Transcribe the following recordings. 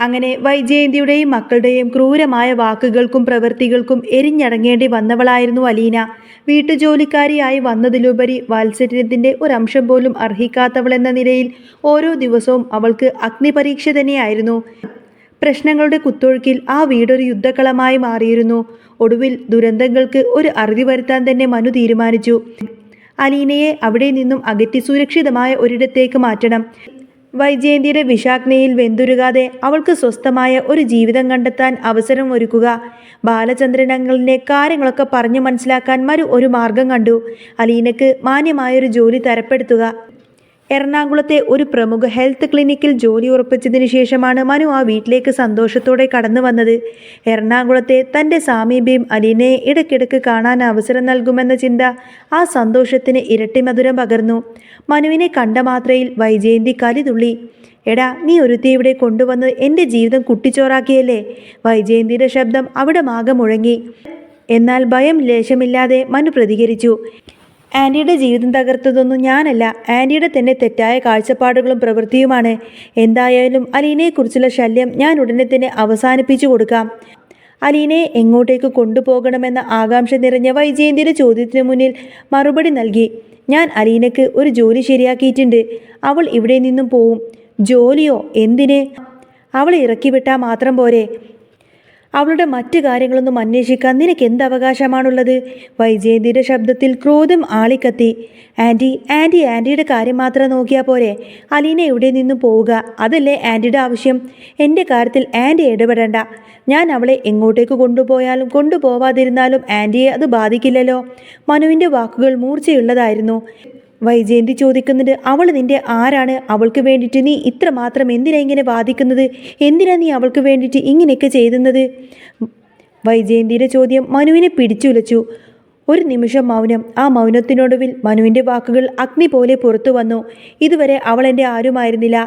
അങ്ങനെ വൈജയന്തിയുടെയും മക്കളുടെയും ക്രൂരമായ വാക്കുകൾക്കും പ്രവൃത്തികൾക്കും എരിഞ്ഞടങ്ങേണ്ടി വന്നവളായിരുന്നു അലീന. വീട്ടുജോലിക്കാരിയായി വന്നതിലുപരി വാത്സല്യത്തിൻ്റെ ഒരംശം പോലും അർഹിക്കാത്തവളെന്ന നിലയിൽ ഓരോ ദിവസവും അവൾക്ക് അഗ്നിപരീക്ഷ തന്നെയായിരുന്നു. പ്രശ്നങ്ങളുടെ കുത്തൊഴുക്കിൽ ആ വീടൊരു യുദ്ധക്കളമായി മാറിയിരുന്നു. ഒടുവിൽ ദുരന്തങ്ങൾക്ക് ഒരു അറുതി വരുത്താൻ തന്നെ മനു തീരുമാനിച്ചു. അലീനയെ അവിടെ നിന്നും അകറ്റി സുരക്ഷിതമായ ഒരിടത്തേക്ക് മാറ്റണം. വൈജയന്തിയുടെ വിഷാഗ്നിയിൽ വെന്തുരുകാതെ അവൾക്ക് സ്വസ്ഥമായ ഒരു ജീവിതം കണ്ടെത്താൻ അവസരം ഒരുക്കുക. ബാലചന്ദ്രനങ്ങളിലെ കാര്യങ്ങളൊക്കെ പറഞ്ഞു മനസ്സിലാക്കാൻ മനു ഒരു മാർഗം കണ്ടു. അലീനക്ക് മാന്യമായൊരു ജോലി തരപ്പെടുത്തുക. എറണാകുളത്തെ ഒരു പ്രമുഖ ഹെൽത്ത് ക്ലിനിക്കിൽ ജോലി ഉറപ്പിച്ചതിന് ശേഷമാണ് മനു ആ വീട്ടിലേക്ക് സന്തോഷത്തോടെ കടന്നു വന്നത്. എറണാകുളത്തെ തൻ്റെ സാമീപ്യം അലീനയെ ഇടയ്ക്കിടയ്ക്ക് കാണാൻ അവസരം നൽകുമെന്ന ചിന്ത ആ സന്തോഷത്തിന് ഇരട്ടി മധുരം പകർന്നു. മനുവിനെ കണ്ട മാത്രയിൽ വൈജയന്തി കലിതുള്ളി. എടാ, നീ ഒരുത്തി ഇവിടെ കൊണ്ടുവന്ന് എൻ്റെ ജീവിതം കുട്ടിച്ചോറാക്കിയല്ലേ? വൈജയന്തിയുടെ ശബ്ദം അവിടെ മാകെ മുഴങ്ങി. എന്നാൽ ഭയം ലേശമില്ലാതെ മനു പ്രതികരിച്ചു. ആൻറ്റിയുടെ ജീവിതം തകർത്തതൊന്നും ഞാനല്ല, ആൻറ്റിയുടെ തന്നെ തെറ്റായ കാഴ്ചപ്പാടുകളും പ്രവൃത്തിയുമാണ്. എന്തായാലും അലീനയെക്കുറിച്ചുള്ള ശല്യം ഞാൻ ഉടനെ തന്നെ അവസാനിപ്പിച്ചു കൊടുക്കാം. അലീനയെ എങ്ങോട്ടേക്ക് കൊണ്ടുപോകണമെന്ന ആകാംക്ഷ നിറഞ്ഞ വൈജയന്തിയുടെ ചോദ്യത്തിന് മുന്നിൽ മറുപടി നൽകി. ഞാൻ അലീനയ്ക്ക് ഒരു ജോലി ശരിയാക്കിയിട്ടുണ്ട്. അവൾ ഇവിടെ നിന്നും പോവും. ജോലിയോ? എന്തിന്? അവളെ ഇറക്കി വിട്ടാൽ മാത്രം പോരെ? അവളുടെ മറ്റു കാര്യങ്ങളൊന്നും അന്വേഷിക്കാൻ നിനക്ക് എന്ത് അവകാശമാണുള്ളത്? വൈജയന്തിയുടെ ശബ്ദത്തിൽ ക്രോധം ആളിക്കത്തി. ആൻറ്റിയുടെ കാര്യം മാത്രം നോക്കിയാൽ പോരെ? അലീന ഇവിടെ നിന്നും പോവുക, അതല്ലേ ആൻറ്റിയുടെ ആവശ്യം? എൻ്റെ കാര്യത്തിൽ ആൻറ്റി ഇടപെടേണ്ട. ഞാൻ അവളെ എങ്ങോട്ടേക്ക് കൊണ്ടുപോയാലും കൊണ്ടുപോവാതിരുന്നാലും ആൻറ്റിയെ അത് ബാധിക്കില്ലല്ലോ. മനുവിൻ്റെ വാക്കുകൾ മൂർച്ചയുള്ളതായിരുന്നു. വൈജയന്തി ചോദിക്കുന്നത്, അവൾ നിന്റെ ആരാണ്? അവൾക്ക് വേണ്ടിയിട്ട് നീ ഇത്രമാത്രം എന്തിനാ ഇങ്ങനെ വാദിക്കുന്നത്? എന്തിനാ നീ അവൾക്ക് വേണ്ടിയിട്ട് ഇങ്ങനെയൊക്കെ ചെയ്യുന്നത്? വൈജയന്തിയുടെ ചോദ്യം മനുവിനെ പിടിച്ചുലച്ചു. ഒരു നിമിഷം മൗനം. ആ മൗനത്തിനൊടുവിൽ മനുവിൻ്റെ വാക്കുകൾ അഗ്നി പോലെ പുറത്തു വന്നു. ഇതുവരെ അവൾ എൻ്റെ ആരുമായിരുന്നില്ല.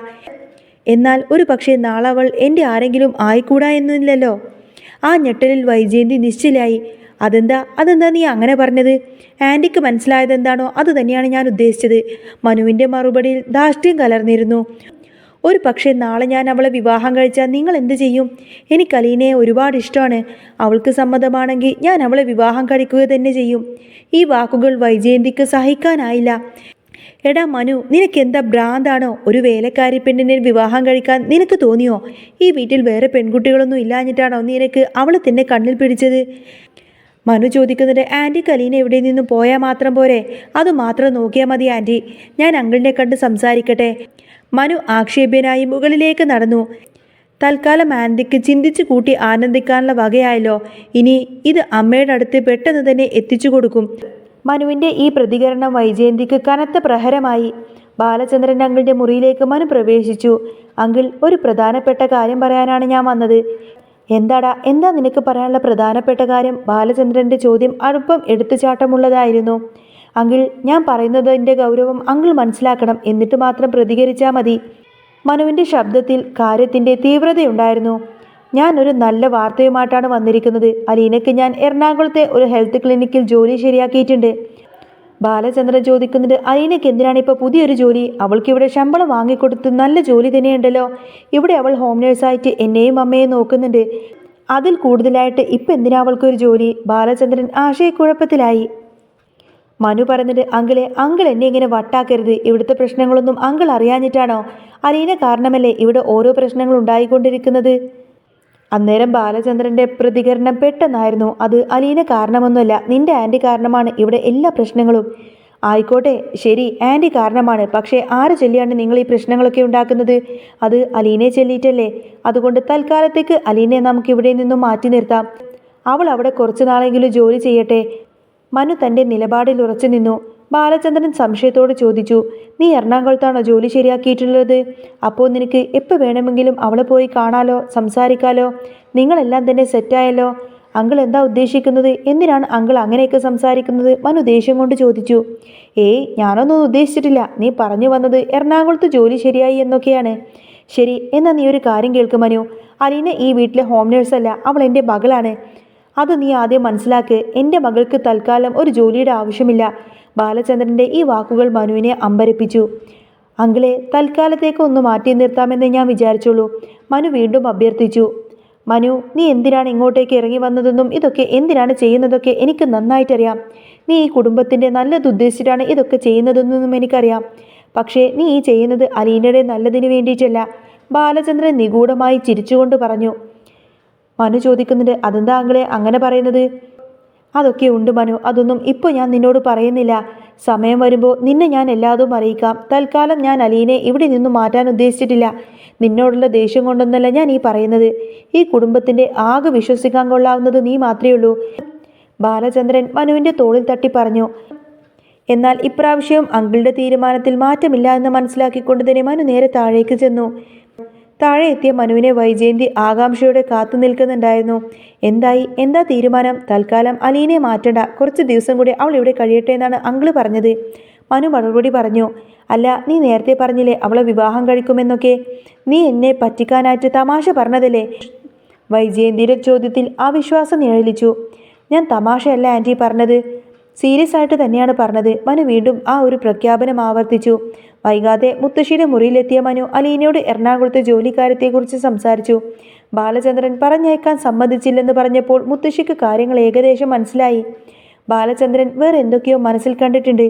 എന്നാൽ ഒരു പക്ഷേ നാളെ അവൾ എൻ്റെ ആരെങ്കിലും ആയിക്കൂടാ എന്നില്ലല്ലോ. ആ ഞെട്ടലിൽ വൈജയന്തി നിശ്ചലായി. അതെന്താ നീ അങ്ങനെ പറഞ്ഞത്? ആൻറ്റിക്ക് മനസ്സിലായതെന്താണോ അത് തന്നെയാണ് ഞാൻ ഉദ്ദേശിച്ചത്. മനുവിൻ്റെ മറുപടിയിൽ ധാർഷ്ട്യം കലർന്നിരുന്നു. ഒരു പക്ഷേ നാളെ ഞാൻ അവളെ വിവാഹം കഴിച്ചാൽ നിങ്ങൾ എന്ത് ചെയ്യും? എനിക്ക് അലീനയെ ഒരുപാട് ഇഷ്ടമാണ്. അവൾക്ക് സമ്മതമാണെങ്കിൽ ഞാൻ അവളെ വിവാഹം കഴിക്കുക തന്നെ ചെയ്യും. ഈ വാക്കുകൾ വൈജയന്തിക്ക് സഹിക്കാനായില്ല. എടാ മനു, നിനക്കെന്താ ഭ്രാന്താണോ? ഒരു വേലക്കാരി പെണ്ണിനെ വിവാഹം കഴിക്കാൻ നിനക്ക് തോന്നിയോ? ഈ വീട്ടിൽ വേറെ പെൺകുട്ടികളൊന്നും ഇല്ലാഞ്ഞിട്ടാണോ നിനക്ക് അവളെ തന്നെ കണ്ണിൽ പിടിച്ചത്? മനു ചോദിക്കുന്നത്, ആൻറ്റിക്ക് അലീന എവിടെ നിന്നും പോയാൽ മാത്രം പോരെ? അതുമാത്രം നോക്കിയാൽ മതി ആൻറ്റി. ഞാൻ അങ്കിളിനെ കണ്ട് സംസാരിക്കട്ടെ. മനു ആക്ഷേപ്യനായി മുകളിലേക്ക് നടന്നു. തൽക്കാലം ആൻറ്റിക്ക് ചിന്തിച്ചു കൂട്ടി ആനന്ദിക്കാനുള്ള വകയായല്ലോ. ഇനി ഇത് അമ്മയുടെ അടുത്ത് പെട്ടെന്ന് തന്നെ എത്തിച്ചു കൊടുക്കും. മനുവിൻ്റെ ഈ പ്രതികരണം വൈജയന്തിക്ക് കനത്ത പ്രഹരമായി. ബാലചന്ദ്രൻ അങ്കിളിൻ്റെ മുറിയിലേക്ക് മനു പ്രവേശിച്ചു. അങ്കിൾ, ഒരു പ്രധാനപ്പെട്ട കാര്യം പറയാനാണ് ഞാൻ വന്നത്. എന്താ നിനക്ക് പറയാനുള്ള പ്രധാനപ്പെട്ട കാര്യം? ബാലചന്ദ്രൻ്റെ ചോദ്യം അല്പം എടുത്തുചാട്ടമുള്ളതായിരുന്നു. അങ്കിൾ, ഞാൻ പറയുന്നതിൻ്റെ ഗൗരവം അങ്കിൾ മനസ്സിലാക്കണം, എന്നിട്ട് മാത്രം പ്രതികരിച്ചാൽ മതി. മനുവിൻ്റെ ശബ്ദത്തിൽ കാര്യത്തിൻ്റെ തീവ്രതയുണ്ടായിരുന്നു. ഞാൻ ഒരു നല്ല വാർത്തയുമായിട്ടാണ് വന്നിരിക്കുന്നത്. അലീനയ്ക്ക് ഞാൻ എറണാകുളത്തെ ഒരു ഹെൽത്ത് ക്ലിനിക്കിൽ ജോലി ശരിയാക്കിയിട്ടുണ്ട്. ബാലചന്ദ്രൻ ചോദിക്കുന്നത്, അലീനയ്ക്ക് എന്തിനാണ് ഇപ്പോൾ പുതിയൊരു ജോലി? അവൾക്കിവിടെ ശമ്പളം വാങ്ങിക്കൊടുത്ത് നല്ല ജോലി തന്നെയുണ്ടല്ലോ. ഇവിടെ അവൾ ഹോം നേഴ്സായിട്ട് എന്നെയും അമ്മയെയും നോക്കുന്നുണ്ട്. അതിൽ കൂടുതലായിട്ട് ഇപ്പം എന്തിനാ അവൾക്കൊരു ജോലി? ബാലചന്ദ്രൻ ആശയക്കുഴപ്പത്തിലായി. മനു പറഞ്ഞത്, അങ്കിൾ എന്നെ ഇങ്ങനെ വട്ടാക്കരുത്. ഇവിടുത്തെ പ്രശ്നങ്ങളൊന്നും അങ്കിൾ അറിയാഞ്ഞിട്ടാണോ? അലീന കാരണമല്ലേ ഇവിടെ ഓരോ പ്രശ്നങ്ങൾ ഉണ്ടായിക്കൊണ്ടിരിക്കുന്നത്? അന്നേരം ബാലചന്ദ്രൻ്റെ പ്രതികരണം പെട്ടെന്നായിരുന്നു. അത് അലീന കാരണമൊന്നുമല്ല, നിന്റെ ആൻറ്റി കാരണമാണ് ഇവിടെ എല്ലാ പ്രശ്നങ്ങളും. ആയിക്കോട്ടെ, ശരി, ആൻറ്റി കാരണമാണ്. പക്ഷേ ആരെ ചൊല്ലിയാണ് നിങ്ങൾ ഈ പ്രശ്നങ്ങളൊക്കെ ഉണ്ടാക്കുന്നത്? അത് അലീനയെ ചൊല്ലിയിട്ടല്ലേ? അതുകൊണ്ട് തൽക്കാലത്തേക്ക് അലീനയെ നമുക്കിവിടെ നിന്നും മാറ്റി നിർത്താം. അവൾ അവിടെ കുറച്ചു നാളെങ്കിലും ജോലി ചെയ്യട്ടെ. മനു തൻ്റെ നിലപാടിൽ ഉറച്ചു നിന്നു. ബാലചന്ദ്രൻ സംശയത്തോട് ചോദിച്ചു, നീ എറണാകുളത്താണോ ജോലി ശരിയാക്കിയിട്ടുള്ളത്? അപ്പോൾ നിനക്ക് എപ്പോൾ വേണമെങ്കിലും അവളെ പോയി കാണാലോ, സംസാരിക്കാലോ. നിങ്ങളെല്ലാം തന്നെ സെറ്റായല്ലോ. അങ്കിൾ എന്താ ഉദ്ദേശിക്കുന്നത്? എന്തിനാണ് അങ്കിൾ അങ്ങനെയൊക്കെ സംസാരിക്കുന്നത്? മനു ദേഷ്യം കൊണ്ട് ചോദിച്ചു. ഞാനൊന്നും ഉദ്ദേശിച്ചിട്ടില്ല. നീ പറഞ്ഞു വന്നത് എറണാകുളത്ത് ജോലി ശരിയായി എന്നൊക്കെയാണ്. ശരി, എന്നാൽ നീ ഒരു കാര്യം കേൾക്ക് മനു. അലീന ഈ വീട്ടിലെ ഹോം നേഴ്സല്ല, അവൾ എൻ്റെ മകളാണ്. അത് നീ ആദ്യം മനസ്സിലാക്ക്. എൻ്റെ മകൾക്ക് തൽക്കാലം ഒരു ജോലിയുടെ ആവശ്യമില്ല. ബാലചന്ദ്രൻ്റെ ഈ വാക്കുകൾ മനുവിനെ അമ്പരപ്പിച്ചു. അങ്കിളെ, തൽക്കാലത്തേക്ക് ഒന്ന് മാറ്റി നിർത്താമെന്നേ ഞാൻ വിചാരിച്ചുള്ളൂ. മനു വീണ്ടും അഭ്യർത്ഥിച്ചു. മനു, നീ എന്തിനാണ് ഇങ്ങോട്ടേക്ക് ഇറങ്ങി വന്നതെന്നും ഇതൊക്കെ എന്തിനാണ് ചെയ്യുന്നതൊക്കെ എനിക്ക് നന്നായിട്ടറിയാം. നീ ഈ കുടുംബത്തിൻ്റെ നല്ലത് ഉദ്ദേശിച്ചിട്ടാണ് ഇതൊക്കെ ചെയ്യുന്നതെന്നൊന്നും എനിക്കറിയാം. പക്ഷേ നീ ഈ ചെയ്യുന്നത് അലീനയുടെ നല്ലതിന് വേണ്ടിയിട്ടല്ല. ബാലചന്ദ്രൻ നിഗൂഢമായി ചിരിച്ചുകൊണ്ട് പറഞ്ഞു. മനു ചോദിക്കുന്നുണ്ട്, അതെന്താ അങ്കിളെ അങ്ങനെ പറയുന്നത്? അതൊക്കെ ഉണ്ട് മനു, അതൊന്നും ഇപ്പോൾ ഞാൻ നിന്നോട് പറയുന്നില്ല. സമയം വരുമ്പോൾ നിന്നെ ഞാൻ എല്ലാതും അറിയിക്കാം. തൽക്കാലം ഞാൻ അലീനെ ഇവിടെ നിന്നും മാറ്റാൻ ഉദ്ദേശിച്ചിട്ടില്ല. നിന്നോടുള്ള ദേഷ്യം കൊണ്ടൊന്നല്ല ഞാൻ ഈ പറയുന്നത്. ഈ കുടുംബത്തിൻ്റെ ആകെ വിശ്വസിക്കാൻ കൊള്ളാവുന്നത് നീ മാത്രമേ ഉള്ളൂ. ബാലചന്ദ്രൻ മനുവിൻ്റെ തോളിൽ തട്ടി പറഞ്ഞു. എന്നാൽ ഇപ്രാവശ്യവും അങ്കിളുടെ തീരുമാനത്തിൽ മാറ്റമില്ല എന്ന് മനസ്സിലാക്കിക്കൊണ്ട് തന്നെ മനു നേരെ താഴേക്ക് ചെന്നു. താഴെ എത്തിയ മനുവിനെ വൈജയന്തി ആകാംക്ഷയോടെ കാത്തു നിൽക്കുന്നുണ്ടായിരുന്നു. എന്താ തീരുമാനം? തൽക്കാലം അലീനെ മാറ്റണ്ട, കുറച്ച് ദിവസം കൂടി അവൾ ഇവിടെ കഴിയട്ടെ എന്നാണ് അങ്കിള് പറഞ്ഞത്. മനു മറുപടി പറഞ്ഞു. അല്ല, നീ നേരത്തെ പറഞ്ഞില്ലേ അവളെ വിവാഹം കഴിക്കുമെന്നൊക്കെ? നീ എന്നെ പറ്റിക്കാനായിട്ട് തമാശ പറഞ്ഞതല്ലേ? വൈജയന്തിയുടെ ചോദ്യത്തിൽ ആ വിശ്വാസം നിഴലിച്ചു. ഞാൻ തമാശയല്ല ആൻറ്റി പറഞ്ഞത്, സീരിയസ് ആയിട്ട് തന്നെയാണ് പറഞ്ഞത്. മനു വീണ്ടും ആ ഒരു പ്രഖ്യാപനം ആവർത്തിച്ചു. വൈകാതെ മുത്തശ്ശിയുടെ മുറിയിലെത്തിയ മനു അലീനയോട് എറണാകുളത്തെ ജോലിക്കാര്യത്തെക്കുറിച്ച് സംസാരിച്ചു. ബാലചന്ദ്രൻ പറഞ്ഞയക്കാൻ സമ്മതിച്ചില്ലെന്ന് പറഞ്ഞപ്പോൾ മുത്തശ്ശിക്ക് കാര്യങ്ങൾ ഏകദേശം മനസ്സിലായി. ബാലചന്ദ്രൻ വേറെ എന്തൊക്കെയോ മനസ്സിൽ കണ്ടിട്ടുണ്ട്.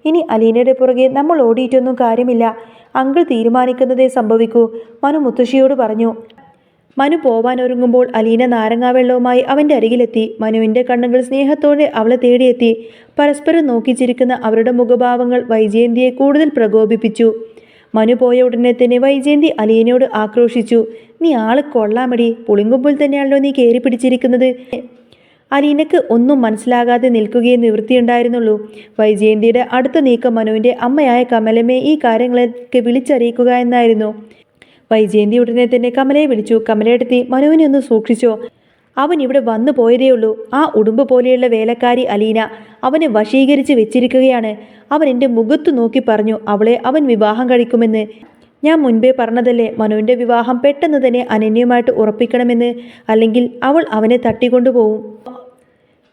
ഇനി അലീനയുടെ പുറകെ നമ്മൾ ഓടിയിട്ടൊന്നും കാര്യമില്ല. അങ്കിൾ തീരുമാനിക്കുന്നതേ സംഭവിക്കൂ, മനു മുത്തശ്ശിയോട് പറഞ്ഞു. മനു പോവാൻ ഒരുങ്ങുമ്പോൾ അലീന നാരങ്ങാവെള്ളവുമായി അവൻ്റെ അരികിലെത്തി. മനുവിൻ്റെ കണ്ണുകൾ സ്നേഹത്തോടെ അവളെ തേടിയെത്തി. പരസ്പരം നോക്കിച്ചിരിക്കുന്ന അവരുടെ മുഖഭാവങ്ങൾ വൈജയന്തിയെ കൂടുതൽ പ്രകോപിപ്പിച്ചു. മനു പോയ ഉടനെ തന്നെ വൈജയന്തി അലീനയോട് ആക്രോശിച്ചു. നീ ആള് കൊള്ളാമടി, പുളിങ്കുമ്പോൾ തന്നെയാണല്ലോ നീ കയറി പിടിച്ചിരിക്കുന്നത്. അലീനക്ക് ഒന്നും മനസ്സിലാകാതെ നിൽക്കുകയേ നിവൃത്തിയുണ്ടായിരുന്നുള്ളൂ. വൈജയന്തിയുടെ അടുത്ത നീക്കം മനുവിൻ്റെ അമ്മയായ കമലമ്മയെ ഈ കാര്യങ്ങളൊക്കെ വിളിച്ചറിയിക്കുക എന്നായിരുന്നു. വൈജയന്തി ഉടനെ തന്നെ കമലയെ വിളിച്ചു. കമലയെടുത്തി, മനുവിനെ ഒന്ന് സൂക്ഷിച്ചോ, അവൻ ഇവിടെ വന്നു പോയതേയുള്ളൂ. ആ ഉടുമ്പ് പോലെയുള്ള വേലക്കാരി അലീന അവനെ വശീകരിച്ച് വെച്ചിരിക്കുകയാണ്. അവൻ എൻ്റെ മുഖത്തു നോക്കി പറഞ്ഞു അവളെ അവൻ വിവാഹം കഴിക്കുമെന്ന്. ഞാൻ മുൻപേ പറഞ്ഞതല്ലേ മനുവിൻ്റെ വിവാഹം പെട്ടെന്ന് തന്നെ അനന്യമായിട്ട് ഉറപ്പിക്കണമെന്ന്, അല്ലെങ്കിൽ അവൾ അവനെ തട്ടിക്കൊണ്ടുപോകും.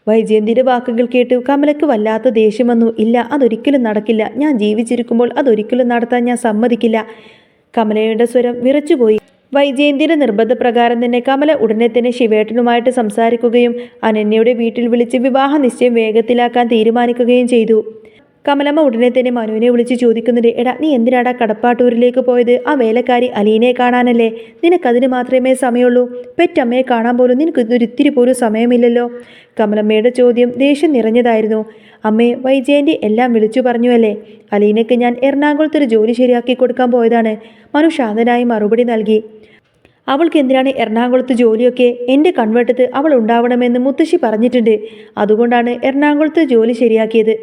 വൈജയന്തിയുടെ വാക്കുകൾ കേട്ട് കമലയ്ക്ക് വല്ലാത്ത ദേഷ്യം വന്നു. ഇല്ല, അതൊരിക്കലും നടക്കില്ല. ഞാൻ ജീവിച്ചിരിക്കുമ്പോൾ അതൊരിക്കലും നടത്താൻ ഞാൻ സമ്മതിക്കില്ല. കമലയുടെ സ്വരം വിറച്ചുപോയി. വൈജയന്തിയുടെ നിർബന്ധപ്രകാരം തന്നെ കമല ഉടനെ തന്നെ ശിവേട്ടനുമായിട്ട് സംസാരിക്കുകയും അനന്യയുടെ വീട്ടിൽ വിളിച്ച് വിവാഹ നിശ്ചയം വേഗത്തിലാക്കാൻ തീരുമാനിക്കുകയും ചെയ്തു. കമലമ്മ ഉടനെ തന്നെ മനുവിനെ വിളിച്ച് ചോദിക്കുന്നുണ്ട്, എടാ നീ എന്തിനാടാ കടപ്പാട്ടൂരിലേക്ക് പോയത്? ആ വേലക്കാരി അലീനയെ കാണാനല്ലേ? നിനക്കതിന് മാത്രമേ സമയമുള്ളൂ. പെറ്റമ്മയെ കാണാൻ പോലും നിനക്ക് ഒരിത്തിരി പോലും സമയമില്ലല്ലോ. കമലമ്മയുടെ ചോദ്യം ദേഷ്യം നിറഞ്ഞതായിരുന്നു. അമ്മേ, വൈജയന്തി എല്ലാം വിളിച്ചു പറഞ്ഞുവല്ലേ. അലീനയ്ക്ക് ഞാൻ എറണാകുളത്തൊരു ജോലി ശരിയാക്കി കൊടുക്കാൻ പോയതാണ്. മനു ശാന്തനായി മറുപടി നൽകി. അവൾക്ക് എന്തിനാണ് എറണാകുളത്ത് ജോലിയൊക്കെ? എൻ്റെ കൺവെട്ടത്ത് അവൾ ഉണ്ടാവണമെന്ന് മുത്തശ്ശി പറഞ്ഞിട്ടുണ്ട്. അതുകൊണ്ടാണ് എറണാകുളത്ത് ജോലി ശരിയാക്കിയത്.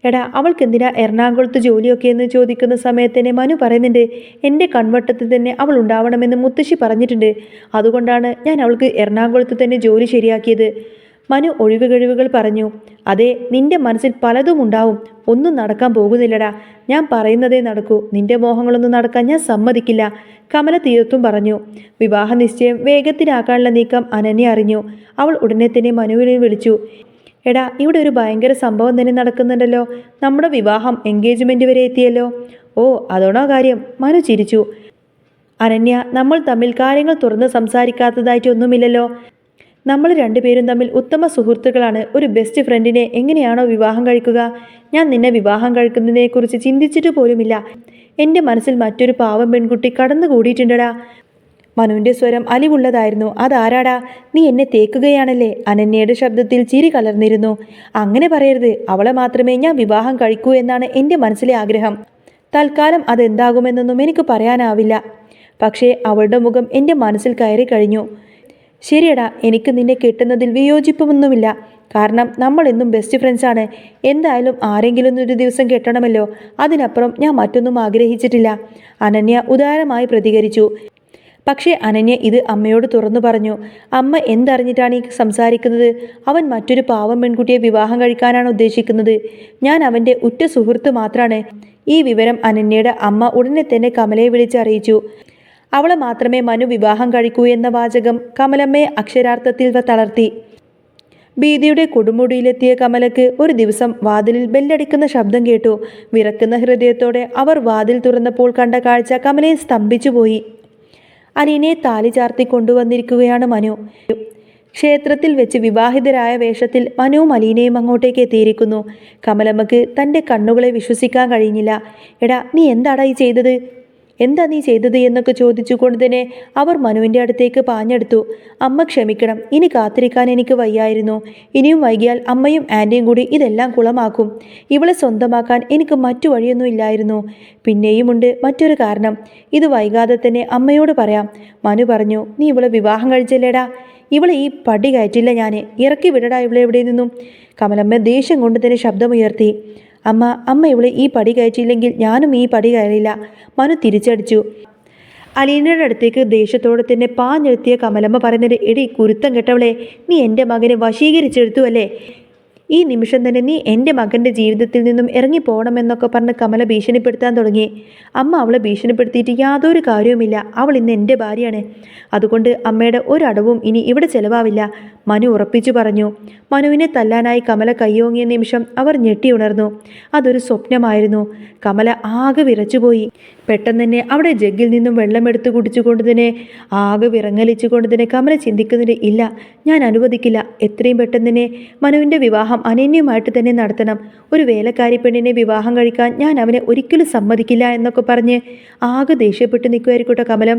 എടാ, അവൾക്ക് എന്തിനാ എറണാകുളത്ത് ജോലിയൊക്കെ എന്ന് ചോദിക്കുന്ന സമയത്ത് തന്നെ മനു പറയുന്നുണ്ട്, എൻ്റെ കൺവട്ടത്തിൽ തന്നെ അവൾ ഉണ്ടാവണമെന്ന് മുത്തശ്ശി പറഞ്ഞിട്ടുണ്ട്. അതുകൊണ്ടാണ് ഞാൻ അവൾക്ക് എറണാകുളത്ത് തന്നെ ജോലി ശരിയാക്കിയത്. മനു ഒഴിവുകഴിവുകൾ പറഞ്ഞു. അതെ, നിന്റെ മനസ്സിൽ പലതും ഉണ്ടാവും. ഒന്നും നടക്കാൻ പോകുന്നില്ലടാ. ഞാൻ പറയുന്നതേ നടക്കൂ. നിന്റെ മോഹങ്ങളൊന്നും നടക്കാൻ ഞാൻ സമ്മതിക്കില്ല. കമല തീർത്തും പറഞ്ഞു. വിവാഹ നിശ്ചയം വേഗത്തിലാക്കാനുള്ള നീക്കം അനന്യ അറിഞ്ഞു. അവൾ ഉടനെ തന്നെ മനുവിനെ വിളിച്ചു. എടാ, ഇവിടെ ഒരു ഭയങ്കര സംഭവം തന്നെ നടക്കുന്നുണ്ടല്ലോ. നമ്മുടെ വിവാഹം എൻഗേജ്മെൻറ്റ് വരെ എത്തിയല്ലോ. ഓ, അതോണോ കാര്യം? മനു ചിരിച്ചു. അനന്യ, നമ്മൾ തമ്മിൽ കാര്യങ്ങൾ തുറന്ന് സംസാരിക്കാത്തതായിട്ടൊന്നുമില്ലല്ലോ. നമ്മൾ രണ്ടുപേരും തമ്മിൽ ഉത്തമ സുഹൃത്തുക്കളാണ്. ഒരു ബെസ്റ്റ് ഫ്രണ്ടിനെ എങ്ങനെയാണോ വിവാഹം കഴിക്കുക? ഞാൻ നിന്നെ വിവാഹം കഴിക്കുന്നതിനെക്കുറിച്ച് ചിന്തിച്ചിട്ട് പോലുമില്ല. എൻ്റെ മനസ്സിൽ മറ്റൊരു പാവം പെൺകുട്ടി കടന്നുകൂടിയിട്ടുണ്ടടാ. മനുവിൻ്റെ സ്വരം അലിവുള്ളതായിരുന്നു. അതാരാടാ? നീ എന്നെ തേക്കുകയാണല്ലേ? അനന്യയുടെ ശബ്ദത്തിൽ ചിരി കലർന്നിരുന്നു. അങ്ങനെ പറയരുത്. അവളെ മാത്രമേ ഞാൻ വിവാഹം കഴിക്കൂ എന്നാണ് എൻ്റെ മനസ്സിലെ ആഗ്രഹം. തൽക്കാലം അതെന്താകുമെന്നൊന്നും എനിക്ക് പറയാനാവില്ല. പക്ഷേ അവളുടെ മുഖം എൻ്റെ മനസ്സിൽ കയറി കഴിഞ്ഞു. ശരിയടാ, എനിക്ക് നിന്നെ കെട്ടുന്നതിൽ വിയോജിപ്പൊന്നുമില്ല. കാരണം നമ്മൾ എന്നും ബെസ്റ്റ് ഫ്രണ്ട്സാണ്. എന്തായാലും ആരെങ്കിലും ഒരു ദിവസം കെട്ടണമല്ലോ. അതിനപ്പുറം ഞാൻ മറ്റൊന്നും ആഗ്രഹിച്ചിട്ടില്ല. അനന്യ ഉദാരമായി പ്രതികരിച്ചു. പക്ഷേ അനന്യ ഇത് അമ്മയോട് തുറന്നു പറഞ്ഞു. അമ്മ എന്തറിഞ്ഞിട്ടാണ് ഈ സംസാരിക്കുന്നത്? അവൻ മറ്റൊരു പാവം പെൺകുട്ടിയെ വിവാഹം കഴിക്കാനാണ് ഉദ്ദേശിക്കുന്നത്. ഞാൻ അവൻ്റെ ഉറ്റ സുഹൃത്ത് മാത്രമാണ്. ഈ വിവരം അനന്യയുടെ അമ്മ ഉടനെ തന്നെ കമലയെ വിളിച്ചറിയിച്ചു. അവളെ മാത്രമേ മനു വിവാഹം കഴിക്കൂ എന്ന വാചകം കമലമ്മയെ അക്ഷരാർത്ഥത്തിൽ തളർത്തി. ഭീതിയുടെ കൊടുമുടിയിലെത്തിയ കമലക്ക് ഒരു ദിവസം വാതിലിൽ ബെല്ലടിക്കുന്ന ശബ്ദം കേട്ടു. വിറക്കുന്ന ഹൃദയത്തോടെ അവർ വാതിൽ തുറന്നപ്പോൾ കണ്ട കാഴ്ച കമലയെ സ്തംഭിച്ചുപോയി. അലീനയെ താലി ചാർത്തി കൊണ്ടുവന്നിരിക്കുകയാണ് മനു. ക്ഷേത്രത്തിൽ വെച്ച് വിവാഹിതരായ വേഷത്തിൽ മനുവും അലീനയും അങ്ങോട്ടേക്ക് എത്തിയിരിക്കുന്നു. കമലമ്മക്ക് തൻ്റെ കണ്ണുകളെ വിശ്വസിക്കാൻ കഴിഞ്ഞില്ല. എടാ, നീ എന്താടാ ഈ ചെയ്തത്? എന്താ നീ ചെയ്തത് എന്നൊക്കെ ചോദിച്ചുകൊണ്ട് തന്നെ അവർ മനുവിൻ്റെ അടുത്തേക്ക് പാഞ്ഞെടുത്തു. അമ്മ ക്ഷമിക്കണം, ഇനി കാത്തിരിക്കാൻ എനിക്ക് വയ്യായിരുന്നു. ഇനിയും വൈകിയാൽ അമ്മയും ആൻറ്റിയും കൂടി ഇതെല്ലാം കുളമാക്കും. ഇവളെ സ്വന്തമാക്കാൻ എനിക്ക് മറ്റു വഴിയൊന്നും ഇല്ലായിരുന്നു. പിന്നെയുമുണ്ട് മറ്റൊരു കാരണം. ഇത് വൈകാതെ തന്നെ അമ്മയോട് പറയാം. മനു പറഞ്ഞു, നീ ഇവളെ വിവാഹം കഴിച്ചല്ലേടാ? ഇവളെ ഈ പടി കയറ്റില്ല ഞാൻ. ഇറക്കി വിടടാ ഇവളെ എവിടെ നിന്നും. കമലമ്മ ദേഷ്യം കൊണ്ട് തന്നെ ശബ്ദമുയർത്തി. അമ്മ ഇവളെ ഈ പടി കയറ്റിയില്ലെങ്കിൽ ഞാനും ഈ പടി കയറില്ല. മനു തിരിച്ചടിച്ചു. അലീനയുടെ അടുത്തേക്ക് ദേഷ്യത്തോടെ തന്നെ പാഞ്ഞെടുത്തിയ കമലമ്മ പറയുന്നത്, എടി കുരുത്തം കെട്ടവളെ, നീ എൻ്റെ മകനെ വശീകരിച്ചെടുത്തു അല്ലേ? ഈ നിമിഷം തന്നെ നീ എൻ്റെ മകൻ്റെ ജീവിതത്തിൽ നിന്നും ഇറങ്ങിപ്പോകണമെന്നൊക്കെ പറഞ്ഞ് കമല ഭീഷണിപ്പെടുത്താൻ തുടങ്ങി. അമ്മ അവളെ ഭീഷണിപ്പെടുത്തിയിട്ട് യാതൊരു കാര്യവുമില്ല. അവൾ ഇന്ന് എൻ്റെ ഭാര്യയാണ്. അതുകൊണ്ട് അമ്മയുടെ ഒരടവും ഇനി ഇവിടെ ചെലവാവില്ല, മനു ഉറപ്പിച്ചു പറഞ്ഞു. മനുവിനെ തല്ലാനായി കമല കയ്യോങ്ങിയ നിമിഷം അവർ ഞെട്ടിയുണർന്നു. അതൊരു സ്വപ്നമായിരുന്നു. കമല ആകെ വിറച്ചുപോയി. പെട്ടെന്ന് തന്നെ അവിടെ ജഗ്ഗിൽ നിന്നും വെള്ളമെടുത്ത് കുടിച്ചുകൊണ്ട് തന്നെ ആകെ വിറങ്ങലിച്ചുകൊണ്ട് തന്നെ കമല ചിന്തിക്കുന്നില്ല, ഇല്ല, ഞാൻ അനുവദിക്കില്ല. എത്രയും പെട്ടെന്ന് തന്നെ മനുവിൻ്റെ വിവാഹം അനന്യമായിട്ട് തന്നെ നടത്തണം. ഒരു വേലക്കാരി പെണ്ണിനെ വിവാഹം കഴിക്കാൻ ഞാൻ അവനെ ഒരിക്കലും സമ്മതിക്കില്ല എന്നൊക്കെ പറഞ്ഞ് ആകെ ദേഷ്യപ്പെട്ട് നിൽക്കുമായിരിക്കട്ടെ കമലം.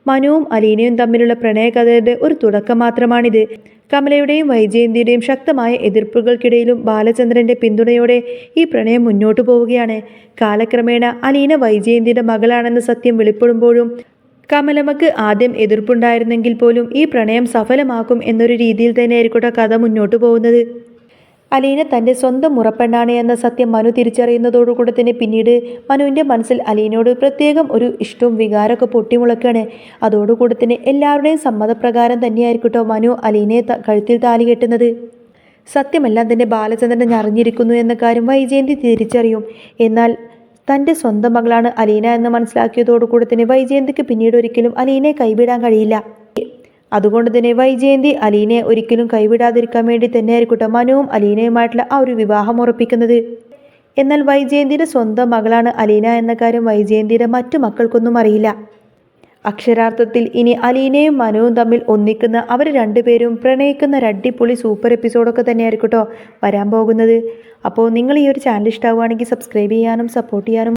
മനുവും അലീനയും തമ്മിലുള്ള പ്രണയകഥയുടെ ഒരു തുടക്കം മാത്രമാണിത്. കമലയുടെയും വൈജയന്തിയുടെയും ശക്തമായ എതിർപ്പുകൾക്കിടയിലും ബാലചന്ദ്രന്റെ പിന്തുണയോടെ ഈ പ്രണയം മുന്നോട്ടു പോവുകയാണ്. കാലക്രമേണ അലീന വൈജയന്തിയുടെ മകളാണെന്ന സത്യം വെളിപ്പെടുമ്പോഴും കമലമ്മക്ക് ആദ്യം എതിർപ്പുണ്ടായിരുന്നെങ്കിൽ പോലും ഈ പ്രണയം സഫലമാക്കും എന്നൊരു രീതിയിൽ തന്നെയായിരിക്കട്ടെ കഥ മുന്നോട്ടു പോകുന്നത്. അലീന തൻ്റെ സ്വന്തം മുറപ്പെണ്ണാണ് എന്ന സത്യം മനു തിരിച്ചറിയുന്നതോടുകൂടെ തന്നെ പിന്നീട് മനുവിൻ്റെ മനസ്സിൽ അലീനയോട് പ്രത്യേകം ഒരു ഇഷ്ടവും വികാരമൊക്കെ പൊട്ടിമുളക്കാണ്. അതോടുകൂടെ തന്നെ എല്ലാവരുടെയും സമ്മതപ്രകാരം തന്നെയായിരിക്കട്ടോ മനു അലീനയെ കഴുത്തിൽ താലി കെട്ടുന്നത്. സത്യമെല്ലാം തന്നെ ബാലചന്ദ്രൻ അറിഞ്ഞിരിക്കുന്നു എന്ന കാര്യം വൈജയന്തി തിരിച്ചറിയും. എന്നാൽ തൻ്റെ സ്വന്തം മകളാണ് അലീന എന്ന് മനസ്സിലാക്കിയതോടുകൂടെ തന്നെ വൈജയന്തിക്ക് പിന്നീട് ഒരിക്കലും അലീനയെ കൈവിടാൻ കഴിയില്ല. അതുകൊണ്ട് തന്നെ വൈജയന്തി അലീനയെ ഒരിക്കലും കൈവിടാതിരിക്കാൻ വേണ്ടി തന്നെയായിരിക്കട്ടെ മനുവും അലീനയുമായിട്ടുള്ള ആ ഒരു വിവാഹം ഉറപ്പിക്കുന്നത്. എന്നാൽ വൈജയന്തിയുടെ സ്വന്തം മകളാണ് അലീന എന്ന കാര്യം വൈജയന്തിയുടെ മറ്റു മക്കൾക്കൊന്നും അറിയില്ല. അക്ഷരാർത്ഥത്തിൽ ഇനി അലീനയും മനുവും തമ്മിൽ ഒന്നിക്കുന്ന അവർ രണ്ടുപേരും പ്രണയിക്കുന്ന ഒരു അടിപൊളി സൂപ്പർ എപ്പിസോഡൊക്കെ തന്നെയായിരിക്കട്ടോ വരാൻ പോകുന്നത്. അപ്പോൾ നിങ്ങൾ ഈ ഒരു ചാനൽ ഇഷ്ടമാവുകയാണെങ്കിൽ സബ്സ്ക്രൈബ് ചെയ്യാനും സപ്പോർട്ട് ചെയ്യാനും